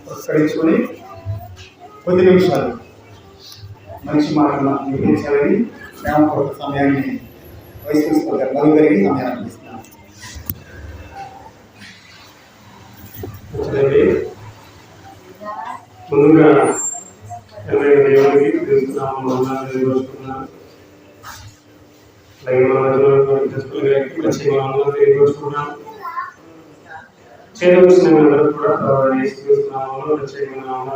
పురస్కరించుకొని కొద్ది నిమిషాలు మంచి మాటలు నిర్మించాలని ప్రేమపూర్వక సమయాన్ని వైస్ ప్రిన్సిపల్ గారు నలుగురికి సమయాన్ని అందిస్తున్నాను. ముందుగా దేవుడికి తెలుస్తున్నాము. చేయవలసిన అందరూ కూడా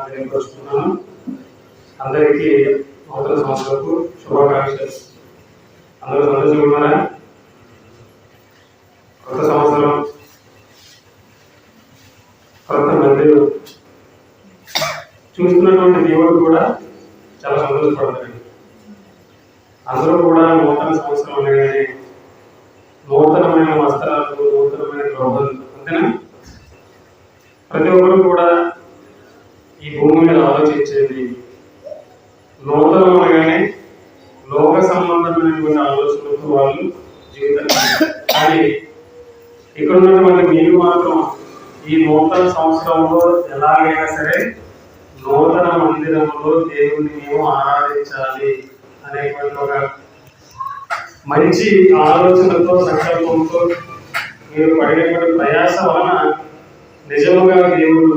తెలియపరుస్తున్నాను. అందరికీ నూతన సంవత్సరపు శుభాకాంక్షలు. అందరూ సంతోషంగా ఉన్నారా? కొత్త సంవత్సరం, కొత్త మంది చూస్తున్నటువంటి దేవుడు కూడా చాలా సంతోషపడతారండి. అందరూ కూడా నూతన సంవత్సరం అనగానే నూతనమైన వస్త్రాలు, నూతనమైన గ్రౌండ్లు, అంతేనా? ప్రతి ఒక్కరు కూడా ఈ భూమి మీద ఆలోచించేది నూతనం అనగానే లోక సంబంధమైనటువంటి ఆలోచనలతో వాళ్ళు జీవితాన్ని. కానీ ఇక్కడ ఉన్నటువంటి మీరు మాత్రం ఈ నూతన సంవత్సరంలో ఎలాగైనా సరే నూతన మందిరంలో దేవుని మేము ఆరాధించాలి అనేటువంటి ఒక మంచి ఆలోచనతో, సంకల్పంతో మీరు పడినటువంటి ప్రయాస వలన నిజముగా దేవుడు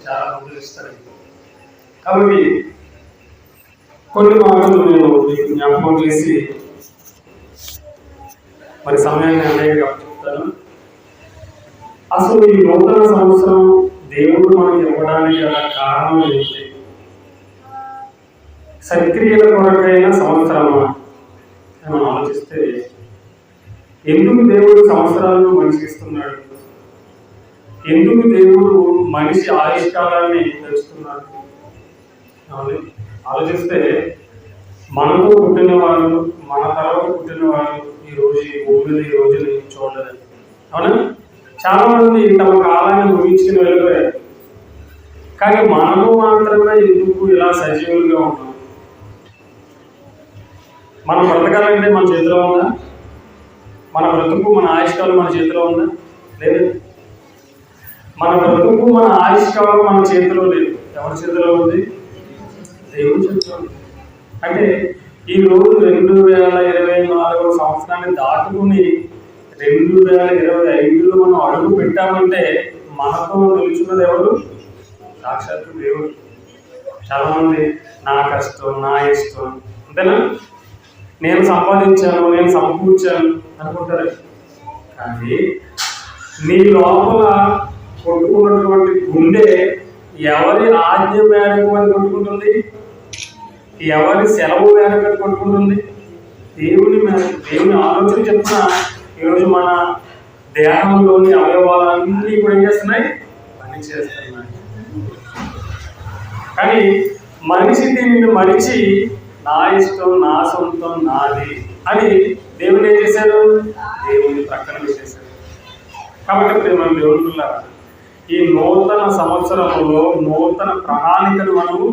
చాలా సంతోషిస్తాడు. కాబట్టి కొన్ని మాటలు నేను మీకు జ్ఞాపకం చేసి మరి సమయాన్ని అనేక చెప్తాను. అసలు ఈ నూతన సంవత్సరం దేవుడు మనకి ఇవ్వడానికి గల కారణం ఏంటి? సత్క్రియల కొరకైన సంవత్సరమా అని మనం ఆలోచిస్తే, ఎందుకు దేవుడు సంవత్సరాలను మనిషికి ఇస్తున్నాడు? ఎందుకు దేవుడు మనిషి ఆయుష్కాలాన్ని పెంచుతున్నాడు? ఆలోచిస్తే మనకు పుట్టిన వాళ్ళు, మన తరం పుట్టిన వాళ్ళు ఈ రోజు ఈ భూమి ఈ రోజుని చూడలేదు. అవునా? చాలా మంది తమ కాలాన్ని ముగించుకుని వెళ్ళిపోయారు. కానీ మనము మాత్రమే ఎందుకు ఇలా సజీవులుగా ఉన్నాం? మన బ్రతకాలంటే మన చేతిలో ఉందా? మన బ్రతుకు, మన ఆయుష్కాలం మన చేతిలో ఉందా? లేదు. మన బ్రతుకు, మన ఆయుష్కాలం మన చేతిలో లేదు. ఎవరి చేతిలో ఉంది? దేవుని చేతిలో ఉంది. అంటే ఈ రోజు 2024 సంవత్సరాన్ని దాటుకుని 2025లో మనం అడుగు పెట్టామంటే మనతో నిలుచున్నది ఎవరు? సాక్షాత్తు దేవుడు. చాలా మంది నా కష్టం, నా ఇష్టం, అంతేనా, నేను సంపాదించాను, నేను సమకూర్చాను అనుకుంటారు. కానీ నీ లోపల కొట్టుకున్నటువంటి గుండె ఎవరి ఆజ్ఞ మేరకు అని కొట్టుకుంటుంది? ఎవరి సెలవు మేరకు అని కొట్టుకుంటుంది? దేవుని మేరకు. దేవుని ఆలోచన చెప్తున్నా ఈరోజు మన దేహంలోని అవయవాలన్నీ కూడా ఏం చేస్తున్నాయి? పని చేస్తున్నాయి. కానీ మనిషి దీనిని మరిచి నా ఇష్టం, నా సొంతం, నాది అని దేవుని ఏం చేశాడు? దేవుని ప్రక్కన చేశాడు. కాబట్టి ప్రేమ దేవుళ్ళ ఈ నూతన సంవత్సరంలో నూతన ప్రణాళికను మనము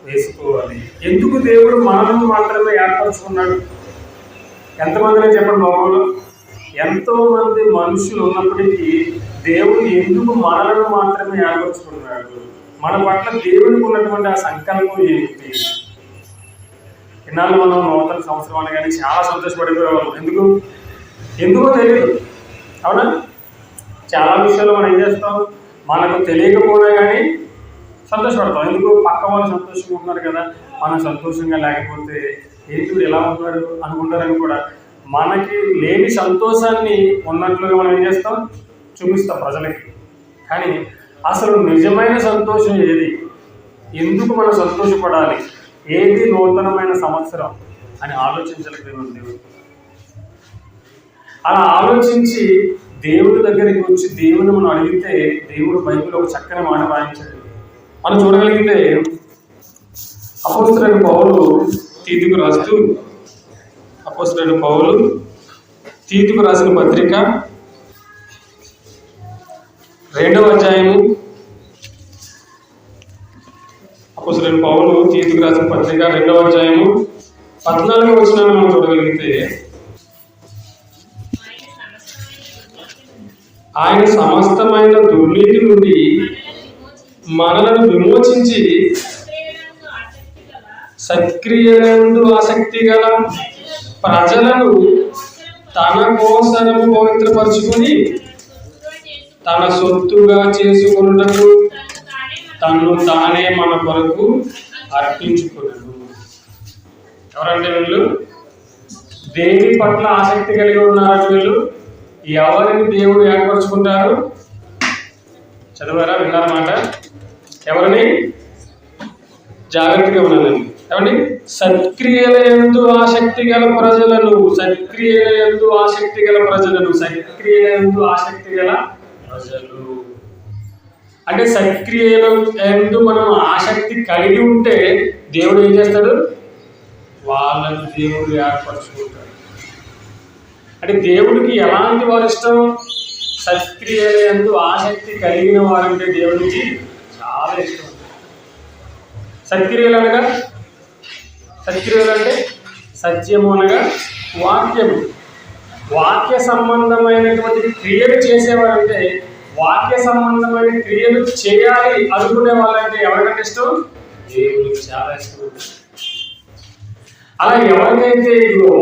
వేసుకోవాలి. ఎందుకు దేవుడు మనల్ని మాత్రమే ఏర్పరచుకున్నాడు? ఎంతమందినే చెప్పండి లోకంలో ఎంతో మంది మనుషులు ఉన్నప్పటికీ దేవుడు ఎందుకు మనలను మాత్రమే ఏర్పరచుకున్నాడు? మన పట్ల దేవునికి ఉన్నటువంటి ఆ సంకల్పం ఏంటి? ఇన్నాళ్ళు మనం నూతన సంవత్సరం అనగానే చాలా సంతోషపడిపోయేవాళ్ళం. ఎందుకో తెలియదు. అవునా? చాలా విషయాలు మనం ఏం చేస్తాం? మనకు తెలియకపోయినా కానీ సంతోషపడతాం. ఎందుకు? పక్క వాళ్ళు సంతోషంగా ఉన్నారు కదా, మనం సంతోషంగా లేకపోతే ఏంటి ఎలా ఉంటాడు అనుకుంటారని కూడా మనకి లేని సంతోషాన్ని ఉన్నట్లుగా మనం ఏం చేస్తాం? చూపిస్తాం ప్రజలకి. కానీ అసలు నిజమైన సంతోషం ఏది? ఎందుకు మనం సంతోషపడాలి? ఏది నూతనమైన సంవత్సరం అని ఆలోచించలేము దేవుడు. అలా ఆలోచించి దేవుడి దగ్గరికి వచ్చి దేవుని మనం అడిగితే దేవుడు బైబిల్లో ఒక చక్కని మాట రాయించాడు. మనం చూడగలిగితే అపోస్తలుడైన పౌలు తీతుకు రాసిన పత్రిక 2వ అధ్యాయము, అపోస్తలుడైన పౌలు తీతుకు రాసిన పత్రిక 2వ అధ్యాయము 14వ వచనాన్ని మనం చూడగలిగితే, ఆయన సమస్తమైన దుర్నీతి నుండి మనలను విమోచించి సత్క్రియలందు ఆసక్తి గల ప్రజలను తన కోసము పవిత్రపరుచుకుని తన సొత్తుగా చేసుకున్నటకు తను తానే మన కొరకు అర్పించుకున్నాడు. ఎవరంటే వీళ్ళు దేని పట్ల ఆసక్తి కలిగి ఉన్నారు? వీళ్ళు ఎవరిని దేవుడు ఏర్పరచుకుంటారు? చదివారా? విన్నారన్నమాట. ఎవరిని? జాగ్రత్తగా ఉన్నానండి. ఏమండి? సత్క్రియల యందు ఆసక్తి గల ప్రజలను, సత్క్రియల యందు ఆసక్తి గల ప్రజలను, సత్క్రియల యందు ఆసక్తి గల ప్రజలు అంటే సత్క్రియల యందు మనం ఆసక్తి కలిగి ఉంటే దేవుడు ఏం చేస్తాడు? వాళ్ళని దేవుడు ఏర్పరచుకుంటాడు. అంటే దేవుడికి ఎలాంటి వారు ఇష్టం? సత్క్రియల యందు ఆసక్తి కలిగిన వారంటే దేవుడికి చాలా ఇష్టం. సత్క్రియలు అనగా, సత్క్రియలు అంటే సత్యము అనగా వాక్యము. వాక్య సంబంధమైనటువంటి క్రియలు చేసేవారంటే, వాక్య సంబంధమైన క్రియలు చేయాలి అనుకునే వాళ్ళంటే ఎవరికంటే ఇష్టం? దేవుడికి చాలా ఇష్టం. అలా ఎవరికైతే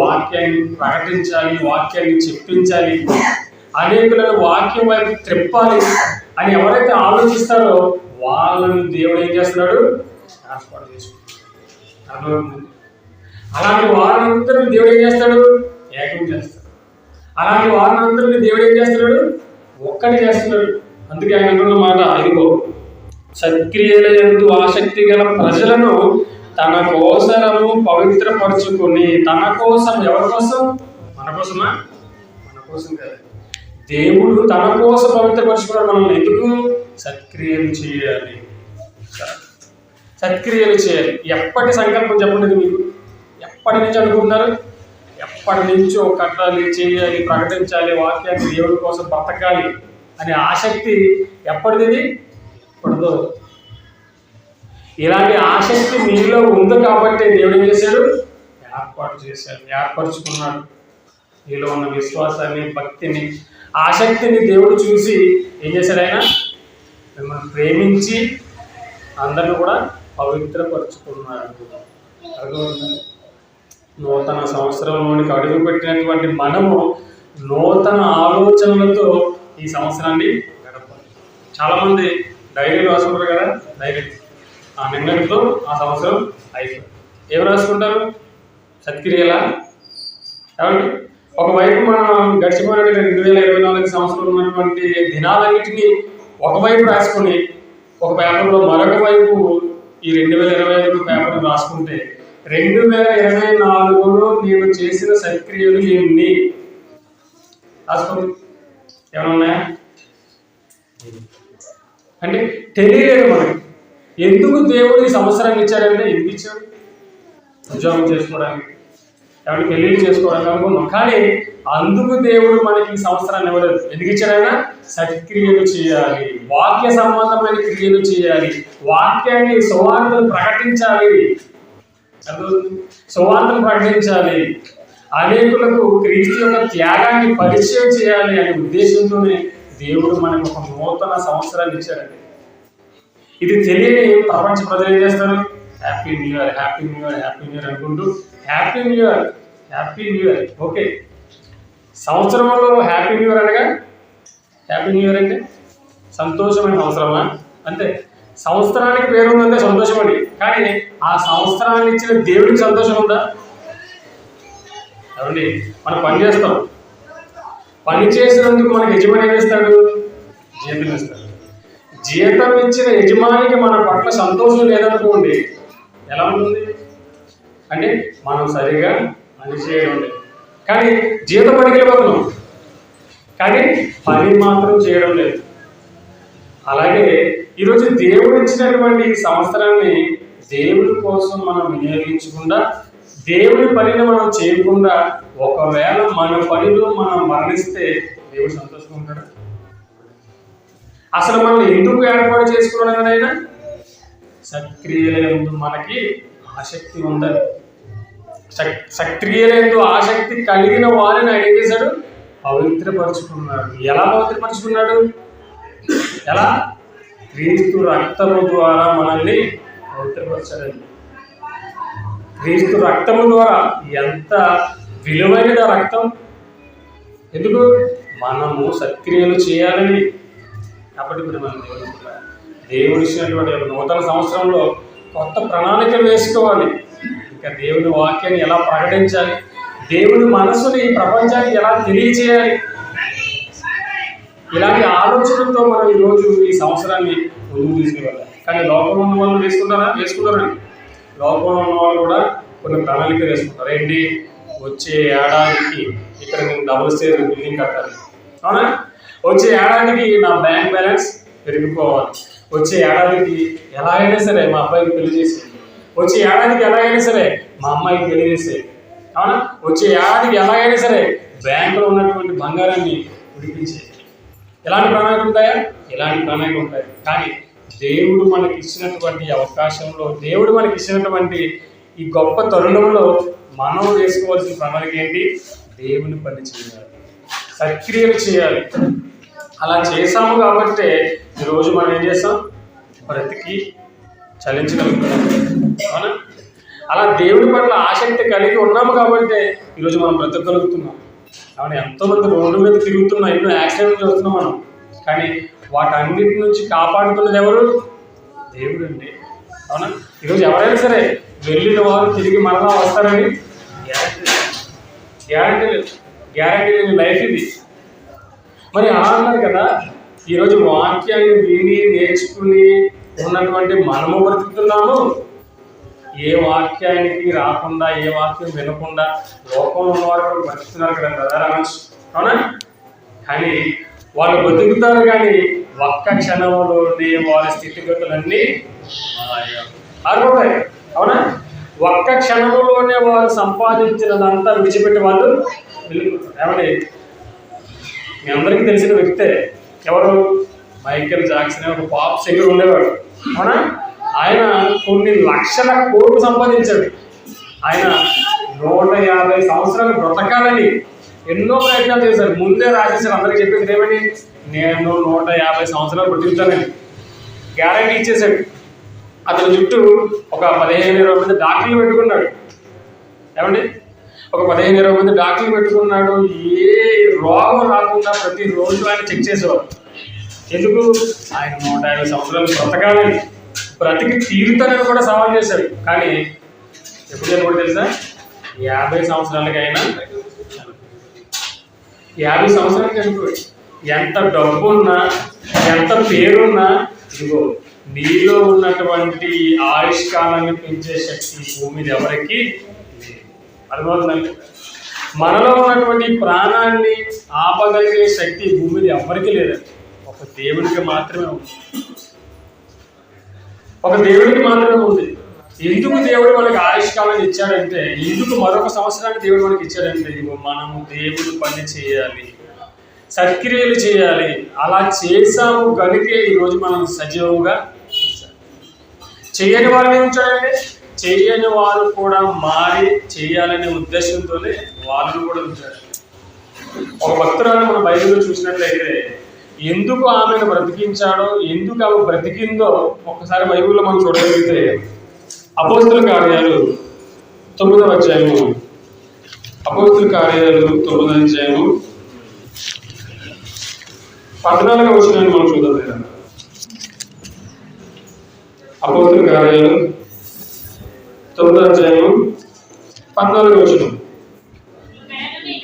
వాక్యాన్ని ప్రకటించాలి, వాక్యాన్ని చెప్పించాలి, అనేకులను వాక్యం వైపు త్రిప్పాలి అని ఎవరైతే ఆలోచిస్తారో వాళ్ళని దేవుడు ఏం చేస్తున్నాడు? ఏర్పాటు చేసుకుంటాడు. అలాంటి వారందరినీ దేవుడు ఏం చేస్తాడు? ఏకం చేస్తాడు. అలాంటి వారందరినీ దేవుడు ఏం చేస్తున్నాడు? ఒక్కటి చేస్తున్నాడు. అందుకే ఆయన అంటున్న మాట, ఇదిగో సత్క్రియల యందు ఆసక్తి గల ప్రజలను తన కోసము పవిత్రపరుచుకొని, తన కోసం, ఎవరి కోసం? మన కోసమా? మన కోసం కాదు. దేవుడు తన కోసం పవిత్రపరుచుకున్నాడు మనల్ని. ఎందుకు? సత్క్రియలు చేయాలి. సత్క్రియలు చేయాలి. ఎప్పటి సంకల్పం చెప్పండి మీకు? ఎప్పటి నుంచి అనుకుంటున్నారు? ఎప్పటి నుంచో కట్టాలి, చేయాలి, ప్రకటించాలి, వాక్యాన్ని దేవుడి కోసం బ్రతకాలి అనే ఆసక్తి ఎప్పటిది? ఇప్పటిదో. ఇలాంటి ఆసక్తి మీలో ఉంది కాబట్టి దేవుడు ఏం చేశాడు? ఏర్పాటు చేశాడు, ఏర్పరచుకున్నాడు. మీలో ఉన్న విశ్వాసాన్ని, భక్తిని, ఆసక్తిని దేవుడు చూసి ఏం చేశాడు? ఆయన మిమ్మల్ని ప్రేమించి అందరిని కూడా పవిత్రపరుచుకున్నాడు. నూతన సంవత్సరంలోనికి అడుగు పెట్టినటువంటి మనము నూతన ఆలోచనలతో ఈ సంవత్సరాన్ని గడపాలి. చాలామంది డైరీలు రాసుకుంటారు కదా, డైరీ నిన్నటితో ఆ సంవత్సరం అయిపోయింది. ఏం రాసుకుంటారు? సత్క్రియలా? కాబట్టి ఒకవైపు మనం గడిచిపోయినటువంటి 2024 సంవత్సరంలో ఉన్నటువంటి దినాలన్నింటినీ ఒకవైపు రాసుకొని ఒక పేపర్లో మరొక వైపు ఈ 2025 పేపర్ రాసుకుంటే 2024లో నేను చేసిన సత్క్రియలు ఎన్ని రాసుకోండి. ఏమైనా ఉన్నాయా? అంటే తెలియలేదు మనకి. ఎందుకు దేవుడు ఈ సంవత్సరాన్ని ఇచ్చాడంటే, ఎందుకు ఇచ్చాడు? ఉద్యోగం చేసుకోవడానికి, ఎవరి పెళ్ళిళ్ళు చేసుకోవడానికి అనుకున్నాం. కానీ అందుకు దేవుడు మనకి ఈ సంవత్సరాన్ని ఇవ్వలేదు. ఎందుకు ఇచ్చాడైనా? సత్క్రియలు చేయాలి, వాక్య సంబంధమైన క్రియలు చేయాలి, వాక్యాన్ని, సువార్తను ప్రకటించాలి, సువార్తను ప్రకటించాలి, అనేకులకు క్రీస్తు యొక్క త్యాగాన్ని పరిచయం చేయాలి అనే ఉద్దేశంతోనే దేవుడు మనకు ఒక నూతన సంవత్సరాన్ని ఇచ్చాడండి. ఇది తెలియని ప్రపంచ ప్రజలు ఏం చేస్తారు? Happy new year, happy new year, happy new year అనుకుంటూ happy new year, happy new year. Okay, సంవత్సరంలో హ్యాపీ న్యూ ఇయర్ అనగా, హ్యాపీ న్యూ ఇయర్ అంటే సంతోషమైన సంవత్సరమా? అంతే. సంవత్సరానికి పేరు ఉందంటే సంతోషం అండి. కానీ ఆ సంవత్సరాన్ని ఇచ్చిన దేవుడికి సంతోషం ఉందా? ఏమండి, మనం పని చేస్తాం, పని చేసినందుకు మనకి యజమాని ఏం ఇస్తాడు? జీతం ఇస్తాడు. జీతం ఇచ్చిన యజమానికి మన పట్ల సంతోషం లేదనుకోండి, ఎలా ఉంటుంది? అంటే మనం సరిగా పని చేయడం లేదు. కానీ జీతం పడికెళ్ళిపోతున్నాం, కానీ పని మాత్రం చేయడం లేదు. అలాగే ఈరోజు దేవుడు ఇచ్చినటువంటి ఈ సంవత్సరాన్ని దేవుడి కోసం మనం వినియోగించకుండా, దేవుడి పనిని మనం చేయకుండా, ఒకవేళ మన పనిలో మనం మరణిస్తే దేవుడు సంతోషంగా ఉంటాడు? అసలు మనం ఎందుకు ఏర్పాటు చేసుకున్నాడు? ఆయన సత్క్రియలందు మనకి ఆసక్తి ఉందని, సత్క్రియలందు ఆసక్తి కలిగిన వారిని ఆయన ఏం చేశాడు? పవిత్రపరుచుకున్నాడు. ఎలా పవిత్రపరుచుకున్నాడు? ఎలా? క్రీస్తు రక్తము ద్వారా మనల్ని పవిత్రపరచాడండి. క్రీస్తు రక్తము ద్వారా ఎంత విలువైనది ఆ రక్తం. ఎందుకు? మనము సత్క్రియలు చేయాలని. కాబట్టి ఇప్పుడు మనం దేవుడు ఇచ్చినటువంటి నూతన సంవత్సరంలో కొత్త ప్రణాళికలు వేసుకోవాలి. ఇంకా దేవుని వాక్యాన్ని ఎలా ప్రకటించాలి, దేవుని మనసుని ప్రపంచానికి ఎలా తెలియచేయాలి, ఇలాంటి ఆలోచనలతో మనం ఈరోజు ఈ సంవత్సరాన్ని ముందుకు తీసుకెళ్ళాలి. కానీ లోకంలో ఉన్న వాళ్ళు వేసుకుంటారండి. లోకంలో ఉన్న వాళ్ళు కూడా కొన్ని ప్రణాళికలు వేసుకుంటారు. ఏంటి? వచ్చే ఏడాదికి ఇక్కడ నేను డబుల్ స్టేర్ బిల్డింగ్ కట్టాలి, అవునా? వచ్చే ఏడాదికి నా బ్యాంక్ బ్యాలెన్స్ పెరిగిపోవాలి, వచ్చే ఏడాదికి ఎలా అయినా సరే మా అబ్బాయికి పెళ్లి చేసేది, వచ్చే ఏడాదికి ఎలాగైనా సరే మా అమ్మాయికి పెళ్లి చేసేది, అవునా? వచ్చే ఏడాదికి ఎలాగైనా సరే బ్యాంకులో ఉన్నటువంటి బంగారాన్ని విడిపించేది. ఎలాంటి ప్రణాళికలు ఉంటాయా? ఇలాంటి ప్రణాళికలు ఉంటాయి. కానీ దేవుడు మనకి ఇచ్చినటువంటి అవకాశంలో, దేవుడు మనకి ఇచ్చినటువంటి ఈ గొప్ప తరుణంలో మనం వేసుకోవాల్సిన ప్రణాళిక ఏంటి? దేవుని పని చేయాలి, సత్క్రియలు చేయాలి. అలా చేసాము కాబట్టి ఈరోజు మనం ఏం చేస్తాం? బ్రతికి చలించగలుగుతాం, అవునా? అలా దేవుడి పట్ల ఆసక్తి కలిగి ఉన్నాము కాబట్టి ఈరోజు మనం బ్రతకగలుగుతున్నాం. అవును, ఎంతోమంది రోడ్డు మీద తిరుగుతున్నాం, ఎన్నో యాక్సిడెంట్లు చూస్తున్నాం మనం. కానీ వాటన్నిటి నుంచి కాపాడుతున్నది ఎవరు? దేవుడు అండి, అవునా? ఈరోజు ఎవరైనా సరే వెళ్ళిన వారు తిరిగి మరలా వస్తారని గ్యారంటీ లేని లైఫ్ ఇది. మరి అలా అన్నారు కదా, ఈరోజు వాక్యాన్ని విని నేర్చుకుని ఉన్నటువంటి మనము బ్రతుకుతున్నాము. ఏ వాక్యానికి రాకుండా, ఏ వాక్యం వినకుండా లోకంలో ఉన్నవారు కూడా బ్రతుకుతున్నారు కదా బ్రదర్ అనొచ్చు, అవునా? కానీ వాళ్ళు బతుకుతారు, కానీ ఒక్క క్షణంలోనే వారి స్థితిగతులన్నీ ఆగిపోతాయి, అవునా? ఒక్క క్షణంలోనే వారు సంపాదించినదంతా విడిచిపెట్టి వాళ్ళు వెళ్ళిపోతారు. ఏమండి, మీ అందరికీ తెలిసిన వ్యక్తే. ఎవరు? మైకేల్ జాక్సన్ ఒక పాప్ సింగర్ ఉండేవాడు, అవునా? ఆయన కొన్ని లక్షల కోట్లు సంపాదించాడు. ఆయన 150 సంవత్సరాలు బ్రతకాలని ఎన్నో ప్రయత్నాలు చేశారు. ముందే రాసేసారు, అందరికీ చెప్పేసి ఏమని, నేను 150 సంవత్సరాలు బ్రతుకుతానని గ్యారంటీ ఇచ్చేసాడు. అతని చుట్టూ ఒక 15-20 మంది డాక్టర్లు పెట్టుకున్నాడు. ఏమండి, ఒక 15-20 మంది డాక్టర్లు పెట్టుకున్నాడు. ఏ రోగం రాకుండా ప్రతిరోజు ఆయన చెక్ చేసేవారు. ఎందుకు? ఆయన 150 సంవత్సరాలు బ్రతకాలని, బ్రతికి తీరుతానని కూడా సవాల్ చేశాడు. కానీ ఎప్పుడు కూడా తెలుసా? 50 సంవత్సరాలకైనా 50 సంవత్సరాలకి చనిపోయాడు. ఎంత డబ్బు ఉన్నా, ఎంత పేరున్నా, ఇదిగో నీలో ఉన్నటువంటి ఆయుష్కాలాన్ని పెంచే శక్తి భూమి మీద ఎవరికి అర్థమవుతుందండి. మనలో ఉన్నటువంటి ప్రాణాన్ని ఆపగలిగే శక్తి భూమి మీద ఎవరికి లేదండి. ఒక దేవుడికి మాత్రమే ఉంది, ఒక దేవుడికి మాత్రమే ఉంది. ఎందుకు దేవుడు మనకి ఆయుష్కాలాన్ని ఇచ్చాడంటే, ఎందుకు మరొక సంవత్సరాన్ని దేవుడు మనకి ఇచ్చాడంటే, మనము దేవుడు పని చేయాలి, సత్క్రియలు చేయాలి. అలా చేసాము కనుకే ఈరోజు మనం సజీవంగా చేయని వారిని ఉంచాడంటే, చేయని వారు కూడా మారి చేయాలనే ఉద్దేశంతోనే వాళ్ళను కూడా ఉంచాడు. ఒక భక్తురాలు మన బైబిల్లో చూసినట్లయితే ఎందుకు ఆమెను బ్రతికించాడో, ఎందుకు ఆమె బ్రతికిందో ఒకసారి బైబిల్లో మనం చూడగలిగితే, అపోస్తుల కార్యాలు 9వ అధ్యాయము, అపోస్తుల కార్యాలు 9వ అధ్యాయము 14వ వచనాన్ని మనం చూద్దాం. అపోస్తుల కార్యాలు 9వ అధ్యాయము 14వ వచనం. 36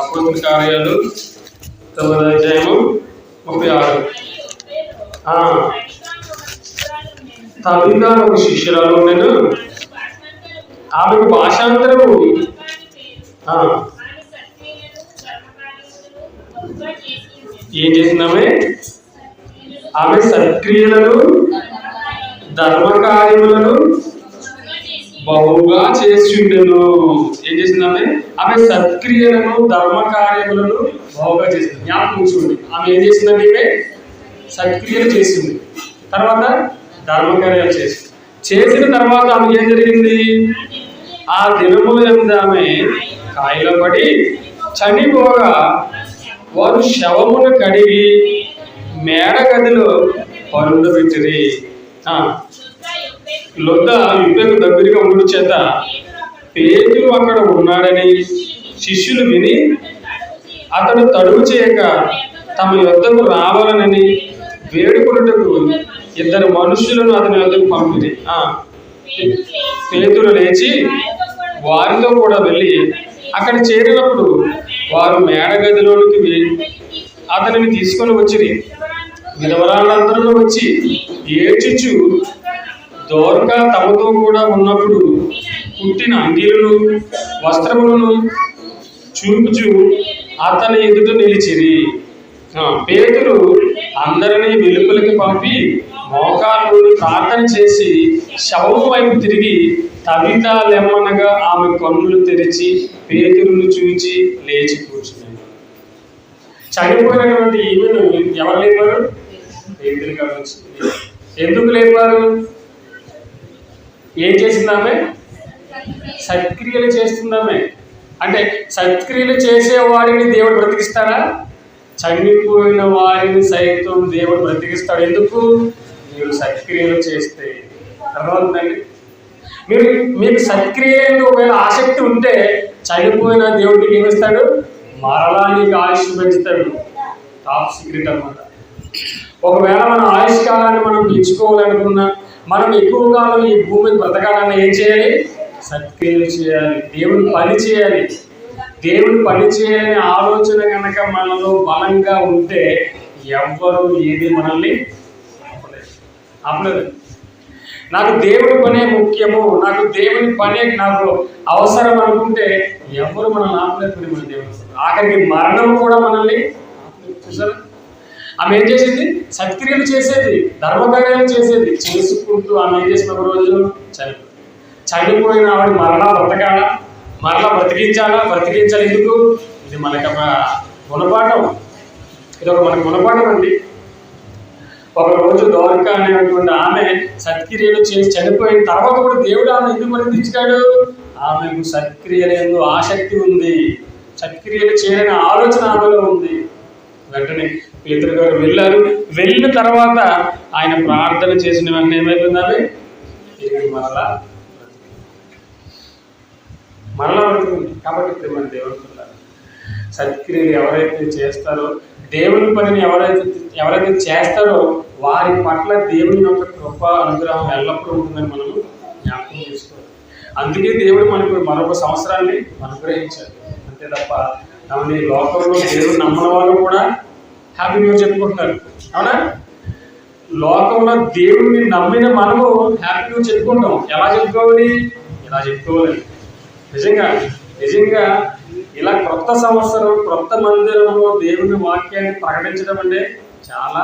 అపోస్తుల కార్యాలు 9వ అధ్యాయము 36. తబితా ఒక శిష్యురాలు ఉండేను, ఆమెకు భాషాంతరము. ఏం చేసిందామె? ఆమె సత్క్రియలను ధర్మకార్యములను బహుగా చేసి ఉండేను. ఏం చేసిందామె? ఆమె సత్క్రియలను ధర్మకార్యములను బహుగా చేసింది. జ్ఞాపకం చూడండి, ఆమె ఏం చేసిందండి? ఈమె సత్క్రియలు చేసింది, తర్వాత ధర్మకార్యాలు చేసింది. చేసిన తర్వాత ఆమె ఏం జరిగింది? ఆ దినముల యందు ఆమె కాయలపడి చనిపోగా వారు శవమును కడిగి మేడ గదిలో పరుండబెట్టిరి. లొద్ద యుద్ధకు దగ్గరగా ఉండు చేత పేతురు అక్కడ ఉన్నాడని శిష్యులు విని అతడు తడువు చేయక తమ యొద్దకు రావాలనని వేడుకొనుటకు 2 మనుషులను అతని యొద్దకు పంపిరి. పేతురు లేచి వారితో కూడా వెళ్ళి అక్కడ చేరినప్పుడు వారు మేడ గదిలోనికి అతనిని తీసుకొని వచ్చిరి. విధవరాళ్ళందరూ వచ్చి ఏడ్చుచు దోర్కా తమతో కూడా ఉన్నప్పుడు పుట్టిన అంగీలను వస్త్రములను చూపుచు అతని ఎదుట నిలిచిరి. పేతురు అందరినీ వెలుపలికి పంపి మోకాళ్ళు ప్రార్థన చేసి శవము వైపు తిరిగి తబిత లెమ్మనగా ఆమె కన్నులు తెరిచి పేతురును చూచి లేచి కూర్చున్నాడు. చనిపోయినటువంటి ఈమెను ఎవరు లేపారు? పేతురు గారు వచ్చి. ఎందుకు లేపారు? ఏం చేసిందామే? సత్క్రియలు చేస్తుందామే. అంటే సత్క్రియలు చేసేవాడిని దేవుడు బ్రతికిస్తాడా? చనిపోయిన వారిని సైతం దేవుడు బ్రతికిస్తాడు. ఎందుకు? మీరు సత్క్రియలు చేస్తే. అర్థమవుతుందండి? మీకు సత్క్రియ ఒకవేళ ఆసక్తి ఉంటే చనిపోయిన దేవుడికి ఏమిస్తాడు? మరలా నీకు ఆయుష్ పెంచుతాడు. టాప్ సీక్రెట్ అన్నమాట. ఒకవేళ మన ఆయుష్ కాలాన్ని మనం పెంచుకోవాలనుకున్నా, మనం ఎక్కువ కాలం ఈ భూమికి బ్రతకాలన్నా ఏం చేయాలి? సత్క్రియలు చేయాలి. దేవుని పని చేయాలి. దేవుని పని చేయాలనే ఆలోచన కనుక మనలో బలంగా ఉంటే ఎవ్వరూ ఏది మనల్ని ఆపలేదు. నాకు దేవుని పనే ముఖ్యము, నాకు దేవుని పనే నాకు అవసరం అనుకుంటే ఎవరు మనల్ని ఆపలేదు. మన దేవుడు ఆఖరికి మరణం కూడా మనల్ని చూసారు. ఆమె ఏం చేసేది? సత్క్రియలు చేసేది, ధర్మకార్యాలు చేసేది. చేసుకుంటూ ఆమె ఏం చేసిన ఒక రోజు చనిపోయిన ఆవిడ మరలా బ్రతకాలా, మరలా బ్రతికించాలి. ఎందుకు? ఇది మనకి ఒక గుణపాఠం. ఇది ఒక మనకి గుణపాఠం అండి. ఒకరోజు దోర్కా అనేటువంటి ఆమె సత్క్రియలు చేసి చనిపోయిన తర్వాత కూడా దేవుడు ఆమె ఎందుకు బ్రతికించాడు? ఆమెకు సత్క్రియలు ఆసక్తి ఉంది, సత్క్రియలు చేయాలనే ఆలోచన ఆమెలో ఉంది. వెంటనే పేతురు గారు వెళ్ళారు. వెళ్ళిన తర్వాత ఆయన ప్రార్థన చేసిన వెంటనే ఏమైపోయింది? ఆమె తిరిగి మరలా బ్రతికింది. కాబట్టి ఇప్పుడు మన దేవుడు సత్క్రియలు ఎవరైతే చేస్తారో, దేవుని పనిని ఎవరైతే చేస్తారో వారి పట్ల దేవుని యొక్క కృప అనుగ్రహం ఎల్లప్పుడూ ఉంటుందని మనము జ్ఞాపకం చేసుకోవాలి. అందుకే దేవుడు మనకు మరొక సంవత్సరాన్ని అనుగ్రహించారు. అంతే తప్ప ఈ లోకంలో దేవుడు నమ్మని వాళ్ళు కూడా హ్యాపీ న్యూ చెప్పుకుంటున్నారు. అవునా? లోకంలో దేవుడిని నమ్మిన మనము హ్యాపీ న్యూ చెప్పుకుంటాం. ఎలా చెప్పుకోవాలి? ఇలా చెప్పుకోవాలి. నిజంగా ఇలా క్రొత్త సంవత్సరం, క్రొత్త మందిరంలో దేవుని వాక్యాన్ని ప్రకటించడం అంటే చాలా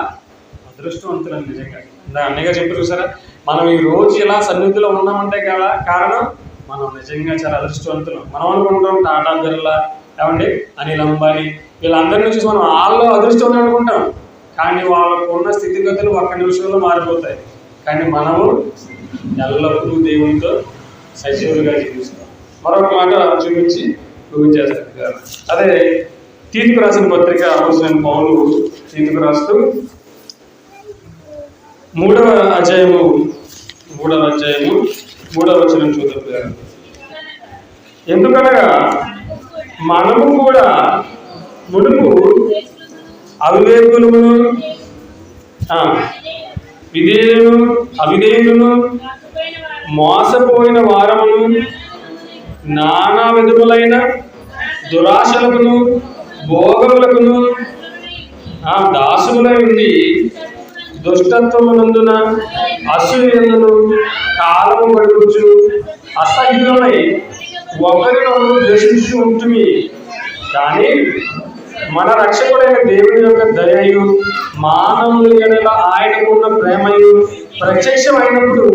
అదృష్టవంతులు. నిజంగా అన్నయ్యగా చెప్పారు చూసారా, మనం ఈ రోజు ఇలా సన్నిధిలో ఉన్నామంటే కదా కారణం మనం నిజంగా చాలా అదృష్టవంతులు. మనం అనుకుంటాం టాటా బిర్లా, ఏమండి అనిల్ అంబానీ, వీళ్ళందరినీ చూసి మనం వాళ్ళలో అదృష్టం అనుకుంటాం. కానీ వాళ్ళకు ఉన్న స్థితిగతులు ఒక్క నిమిషంలో మారిపోతాయి. కానీ మనము ఎల్లప్పుడూ దేవునితో సజీవులుగా జీవిస్తాం. మరొక మాట చూపించి చేస్తారు. అదే తీతుకు రాసిన పత్రిక అపోస్తలుడైన పౌలు తీతుకు రాస్తూ 3వ అధ్యాయము 3వ వచనం చూద్దాం. ఎందుకనగా మనము కూడా మునుపు అవివేకులను, అవిధేయులను, మోసపోయిన వారమును, నానా విధములైన దురాశలకును భోగములకును దాసులై ఉండి దుష్టత్వమునందున అసూయలను కాలము గడుపుచు అసహ్యులమై ఒకరినొకరు ద్వేషించి ఉంటుంది. కానీ మన రక్షకుడైన దేవుని యొక్క దయయు మానవుల ఎడల ఆయనకున్న ప్రేమయు ప్రత్యక్షమైనప్పుడు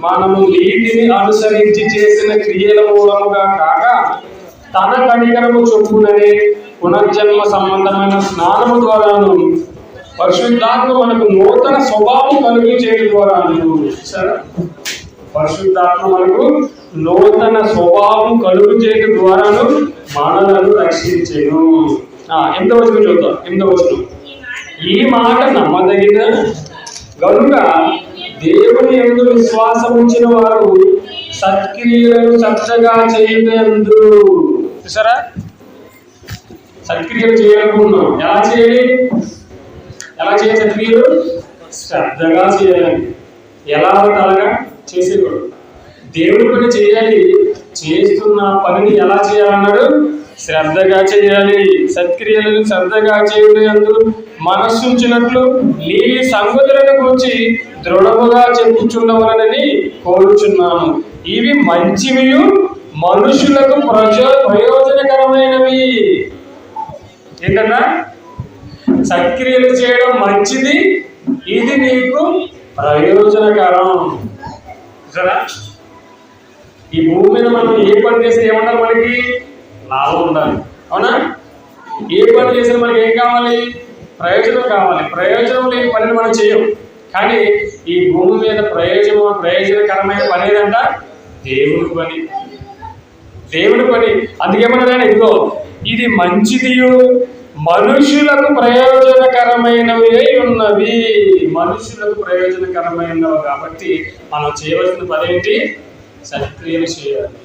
మనము నీటిని అనుసరించి చేసిన క్రియల మూలముగా కాక తన కనికరము చొప్పుననే పునర్జన్మ సంబంధమైన స్నానము ద్వారాను పరిశుద్ధాత్మ మనకు నూతన స్వభావం కలుగు చేయడం ద్వారాను. పరిశుద్ధాత్మ మనకు నూతన స్వభావం కలుగు చేయడం ద్వారాను మనలను రక్షించెను. 8వ వచనం చూద్దాం. 8వ వచనం, ఈ మాట నమ్మదగిన గనుక దేవుని యందు విశ్వాసం ఉంచిన వారు సత్క్రియలను చక్కగా చేయనందు. చూసారా, సత్క్రియలు చేయాలనుకుంటున్నాం. ఎలా చేయాలి? సత్క్రియలు శ్రద్ధగా చేయాలి. ఎలా అలాగా చేసేవాడు. దేవుడి పని చేయాలి. చేస్తున్న పనిని ఎలా చేయాలన్నాడు? శ్రద్ధగా చేయాలి. సత్క్రియలను శ్రద్ధగా చేయందు మనస్సుంచినట్లు నీ సంగతులను గురించి దృఢముగా చెప్పుచున్నవలనని కోరుచున్నాను. ఇవి మంచివి, మనుషులకు ప్రయోజనకరమైనవి. ఏంటన్నా? సత్క్రియలు చేయడం మంచిది, ఇది నీకు ప్రయోజనకరం. సరే, ఈ భూమి మీద మనం ఏ పని చేస్తే ఏమన్నారు? మనకి లాభం ఉండాలి. అవునా? ఏ పని చేసినా మనకి ఏం కావాలి? ప్రయోజనం కావాలి. ప్రయోజనం లేని పనిని మనం చేయం. కానీ ఈ భూమి మీద ప్రయోజనకరమైన పని ఏదంట? దేవుని పని. అందుకేమన్నా, ఇదిగో ఇది మంచిదియు మనుషులకు ప్రయోజనకరమైనవి ఉన్నవి. మనుషులకు ప్రయోజనకరమైనవి కాబట్టి మనం చేయవలసిన పని ఏంటి? సత్క్రియలు చేయాలి.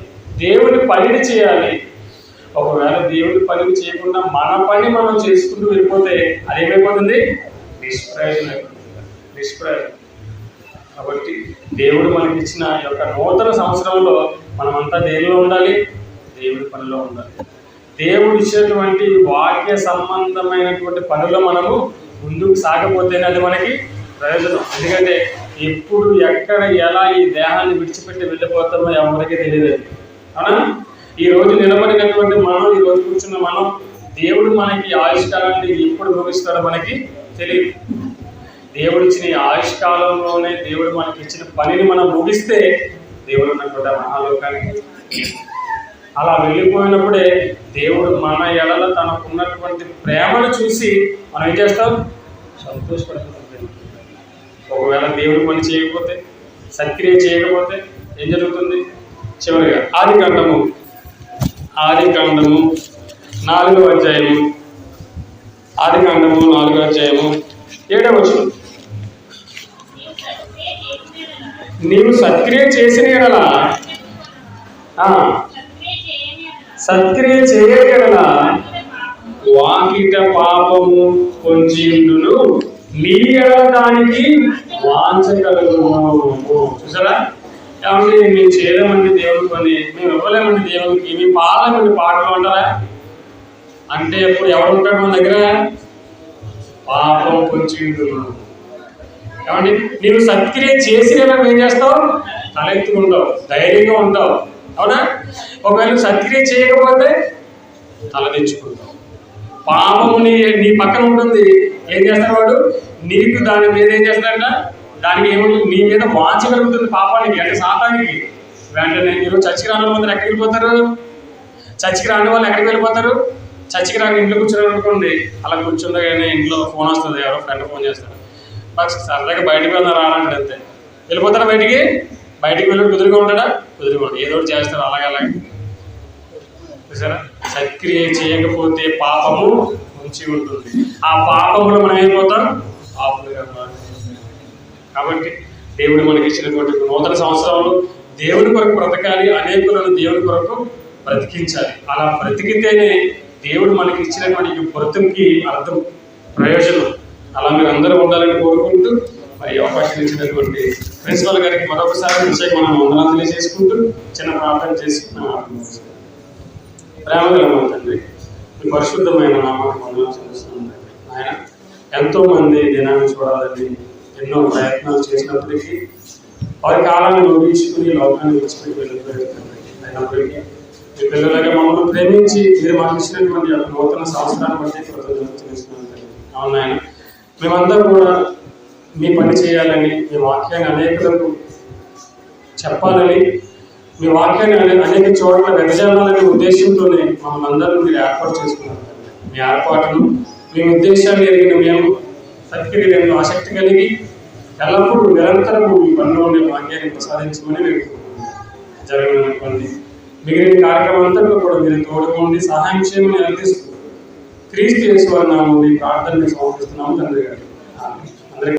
దేవుని పనిని చేయాలి. ఒకవేళ దేవుని పనిని చేయకుండా మన పని మనం చేసుకుంటూ వెళ్ళిపోతే అదేమైపోతుంది? నిష్ప్రయోజనం. కాబట్టి దేవుడు మనకి ఇచ్చిన యొక్క నూతన సంవత్సరంలో మనమంతా దేనిలో ఉండాలి? దేవుడి పనిలో ఉండాలి. దేవుడు ఇచ్చినటువంటి వాక్య సంబంధమైనటువంటి పనులు మనము ముందుకు సాగపోతేనే అది మనకి ప్రయోజనం. ఎందుకంటే ఎప్పుడు ఎక్కడ ఎలా ఈ దేహాన్ని విడిచిపెట్టి వెళ్ళిపోతామో ఎవరికి తెలియదు. అవునా? ఈ రోజు నిలబడినటువంటి మనం, ఈ రోజు కూర్చున్న మనం, దేవుడు మనకి ఆయుష్కాలాన్ని ఎప్పుడు ముగిస్తాడో మనకి తెలియదు. దేవుడు ఇచ్చిన ఈ ఆయుష్కాలంలోనే దేవుడు మనకి ఇచ్చిన పనిని మనం ముగిస్తే దేవుడు ఉన్నటువంటి మహాలోకానికి అలా వెళ్ళిపోయినప్పుడే దేవుడు మన ఎడల తనకున్నటువంటి ప్రేమను చూసి మనం ఏం చేస్తాం? సంతోషపడతాం. ఒకవేళ దేవుడు పని చేయకపోతే, సత్క్రియ చేయకపోతే ఏం జరుగుతుంది? చివరిగా ఆది కాండము 4వ అధ్యాయము 7వ వచనం, నీవు సత్క్రియ చేసిన ఎడల వాకిట పాపము కొంచెండును, నీ ఎడల దానికి వాంచగలుగును. చూసారా? కాబట్టి మేము చేయలేమండి దేవుడి పని, మేము ఇవ్వలేమండి దేవుడికి, మీ పాడలేమండి పాటలు అంటారా? అంటే ఎప్పుడు ఎవరు ఉంటాడు మన దగ్గర? పాపం కొంచెండును. కాబట్టి నీవు సత్క్రియ చేసిన ఏం చేస్తావు? తలెత్తుకుంటావు, ధైర్యంగా ఉంటావు. అవునా? ఒకవేళ సత్క్రియ చేయకపోతే తల తెచ్చుకుంటావు. పాపము నీ పక్కన ఉంటుంది. ఏం చేస్తాడు వాడు? నీకు దాని మీద ఏం చేస్తాడంట? దానికి ఏముంటుంది? నీ మీద వాంచగలుగుతుంది పాపానికి, అంటే సాతానికి. వెంటనే మీరు చర్చికి రాని వాళ్ళు ఎక్కడికి వెళ్ళిపోతారు? చర్చికి రాని వాళ్ళు ఎక్కడికి వెళ్ళిపోతారు? చర్చికి రాని ఇంట్లో కూర్చొని అనుకోండి, అలా కూర్చుండగానే ఇంట్లో ఫోన్ వస్తుంది, ఎవరో ఫ్రెండ్ ఫోన్ చేస్తారు, సరదాగా బయటకు వెళ్దాం రానంటాడు, అంతే. వెళ్ళిపోతారా బయటికి? బయటికి వెళ్ళి కుదురుగా ఉంటాడా? కుదురుగా ఉంటాడు, ఏదో ఒకటి చేస్తారు అలాగే. చూసారా? సత్క్రియ చేయకపోతే పాపము ఉంచి ఉంటుంది. ఆ పాపములు మనం ఏమైపోతాం? పాపులుగా మారుతుంది. కాబట్టి దేవుడు మనకి ఇచ్చినటువంటి నూతన సంవత్సరంలో దేవుని కొరకు బ్రతకాలి, అనేకులను దేవుని కొరకు బ్రతికించాలి. అలా బ్రతికితేనే దేవుడు మనకి ఇచ్చినటువంటి బ్రతుకి అర్థం, ప్రయోజనం. అలా మీరు అందరూ ఉండాలని కోరుకుంటూ, మరి అవకాశం ఇచ్చినటువంటి ప్రిన్సిపల్ గారికి మరొకసారి మనం వందనాలు తెలియజేసుకుంటూ చిన్న ప్రార్థన చేసుకున్నాం. ప్రేమగల తండ్రి, మీ పరిశుద్ధమైన నామాన్ని వందనాలు చెల్లిస్తున్నాం. ఆయన ఎంతోమంది దినాన్ని చూడాలని ఎన్నో ప్రయత్నాలు చేసినప్పటికీ వారి కాలాన్ని ముగించుకుని లోకాన్ని విడిచిపెట్టి వెళ్ళిపోయారు. అయినప్పటికీ మీ పిల్లలుగా మమ్మల్ని ప్రేమించి మీరు మాకు ఇచ్చినటువంటి నూతన సంవత్సరాన్ని బట్టి కృతజ్ఞతలు చెల్లిస్తున్నాం. అవును ఆయన, మేమందరూ కూడా మీ పని చేయాలని, మీ వాక్యాన్ని అనేకులకు చెప్పాలని, మీ వాక్యాన్ని అనేక చోట్ల వెదజల్లాలనే ఉద్దేశంతోనే మమ్మల్ని అందరూ మీరు ఏర్పాటు చేసుకున్నారు. మీ ఏర్పాటును, మీ ఉద్దేశాన్ని ఎరిగిన మేము సత్క్రియలను ఆసక్తి కలిగి ఎల్లప్పుడూ నిరంతరము మీ పనిలో ఉండే వాక్యాన్ని ప్రసాదించమని మేము జరగనున్నటువంటి మిగిలిన కార్యక్రమం అంతా కూడా మీరు తోడుగా ఉండి సహాయం చేయమని అర్థిస్తూ క్రీస్తు యేసు వారి నామములో ఈ ప్రార్థనని సమర్పిస్తున్నాము తండ్రి గారు. ఆమేన్. అందరికీ